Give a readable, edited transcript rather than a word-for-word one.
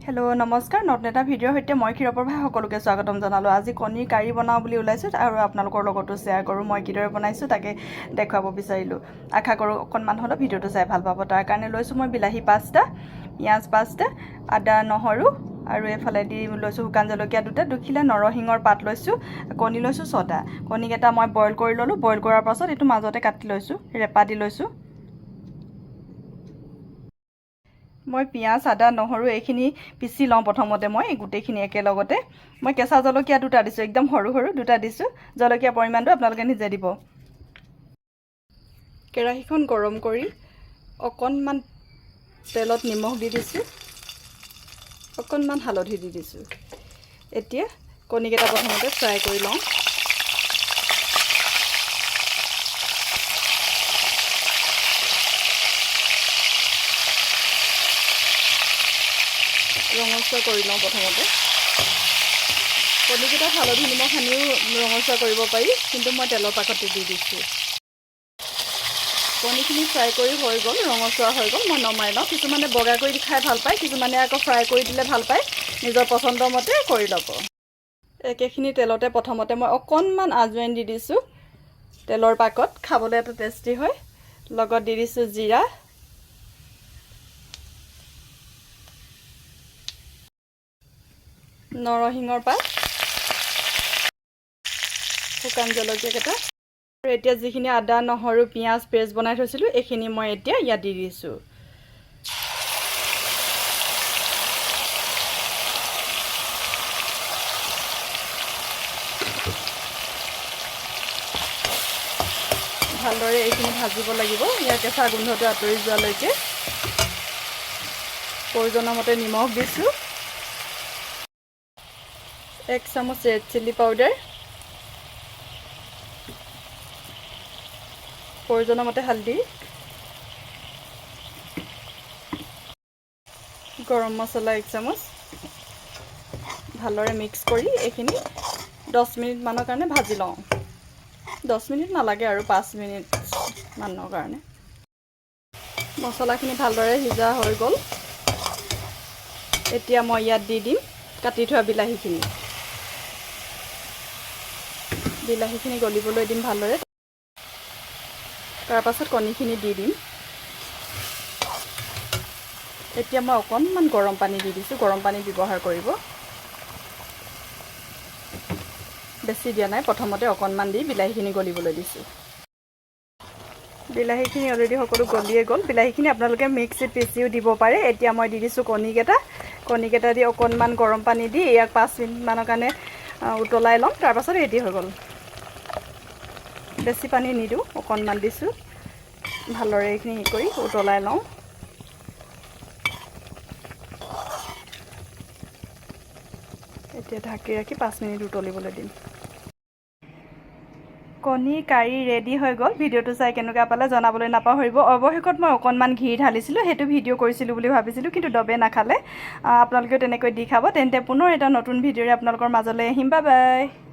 Hello' নমস্কাৰ নতুন এটা ভিডিঅ'ৰ সৈতে মই ক্ষীৰপ্ৰভাই সকলোকে স্বাগতম জনালোঁ। আজি কণীৰ কাৰী বনাওঁ বুলি ওলাইছোঁ আৰু আপোনালোকৰ লগতো শ্বেয়াৰ কৰোঁ মই কিদৰে বনাইছোঁ তাকে দেখুৱাব বিচাৰিলোঁ। আশা কৰোঁ অকণমান হ'লেও ভিডিঅ'টো চাই ভাল পাব। তাৰ কাৰণে লৈছোঁ মই বিলাহী 5টা, পিঁয়াজ 5টা, আদা নহৰু আৰু এফালে দি লৈছোঁ শুকান জলকীয়া 2টা, দুখিলা নৰসিংহৰ পাত লৈছোঁ, কণী লৈছোঁ 6টা। কণীকেইটা মই বইল কৰি ল'লোঁ। বইল কৰাৰ পাছত এইটো মাজতে কাটি লৈছোঁ, ৰেপা দি লৈছোঁ। মই পিঁয়াজ আদা নহৰু এইখিনি পিচি লওঁ প্ৰথমতে। মই গোটেইখিনি একেলগতে মই কেঁচা জলকীয়া 2টা দিছোঁ, একদম সৰু সৰু 2টা দিছোঁ। জলকীয়া পৰিমাণটো আপোনালোকে নিজে দিব। কেৰাহীখন গৰম কৰি অকণমান তেলত নিমখ দি দিছোঁ, অকণমান হালধি দি দিছোঁ। এতিয়া কণীকেইটা প্ৰথমতে ফ্ৰাই কৰি লওঁ। ৰঙচুৱা কৰি লওঁ প্ৰথমতে। কণীকেইটাত হালধি নিমখ সানিও ৰঙচুৱা কৰিব পাৰি, কিন্তু মই তেলৰ পাকতে দি দিছোঁ। কণীখিনি ফ্ৰাই কৰি হৈ গ'ল, ৰঙচুৱা হৈ গ'ল। মই নমাই লওঁ। কিছুমানে বগা কৰি খাই ভাল পায়, কিছুমানে আকৌ ফ্ৰাই কৰি দিলে ভাল পায়। নিজৰ পচন্দৰ মতে কৰি ল'ব। একেখিনি তেলতে প্ৰথমতে মই অকণমান আজৱাইন দি দিছোঁ তেলৰ পাকত, খাবলৈ এটা টেষ্টি হয়। লগত দি দিছোঁ জিৰা, নৰসিংহৰ পাত, শুকান জলকীয়া কেইটা, আৰু এতিয়া যিখিনি আদা নহৰু পিঁয়াজ পেষ্ট বনাই থৈছিলোঁ এইখিনি মই এতিয়া ইয়াত দি দিছোঁ। ভালদৰে এইখিনি ভাজিব লাগিব, ইয়াৰ কেঁচা গোন্ধটো আঁতৰি যোৱালৈকে। প্ৰয়োজনৰ মতে নিমখ দিছোঁ, 1 চামুচ ৰেড চিলি পাউডাৰ, প্ৰয়োজনৰ মতে হালধি, গৰম মছলা 1 চামুচ। ভালদৰে মিক্স কৰি এইখিনি 10 মিনিটমানৰ কাৰণে ভাজি লওঁ। 10 মিনিট নালাগে আৰু 5 মিনিটমানৰ কাৰণে। মছলাখিনি ভালদৰে সিজা হৈ গ'ল। এতিয়া মই ইয়াত দি দিম কাটি থোৱা বিলাহীখিনি। বিলাহীখিনি গলিবলৈ দিম ভালদৰে। তাৰপাছত কণীখিনি দি দিম। এতিয়া মই অকণমান গৰম পানী দি দিছোঁ, গৰম পানী ব্যৱহাৰ কৰিব। বেছি দিয়া নাই, প্ৰথমতে অকণমান দি বিলাহীখিনি গলিবলৈ দিছোঁ। বিলাহীখিনি অলৰেডি সকলো গলিয়ে গ'ল। বিলাহীখিনি আপোনালোকে মিক্সিত পিচিও দিব পাৰে। এতিয়া মই দি দিছোঁ কণীকেইটা দি অকণমান গৰম পানী দি ইয়াক 5 মিনিটমানৰ কাৰণে উতলাই ল'ম। তাৰপাছত ৰেডি হৈ গ'ল। বেছি পানী নিদিওঁ, অকণমান দিছোঁ। ভালদৰে এইখিনি কৰি উতলাই লওঁ। এতিয়া ঢাকি ৰাখি 5 মিনিট উতলিবলৈ দিম। কণী কাৰী ৰেডি হৈ গ'ল। ভিডিঅ'টো চাই কেনেকুৱা পালে জনাবলৈ নাপাহৰিব। অৱশেষত মই অকণমান ঘি ঢালিছিলোঁ, সেইটো ভিডিঅ' কৰিছিলোঁ বুলি ভাবিছিলোঁ, কিন্তু দবে নাখালে। আপোনালোকেও তেনেকৈ দি খাব। তেন্তে পুনৰ এটা নতুন ভিডিঅ'ৰে আপোনালোকৰ মাজলৈ আহিম। Bye bye.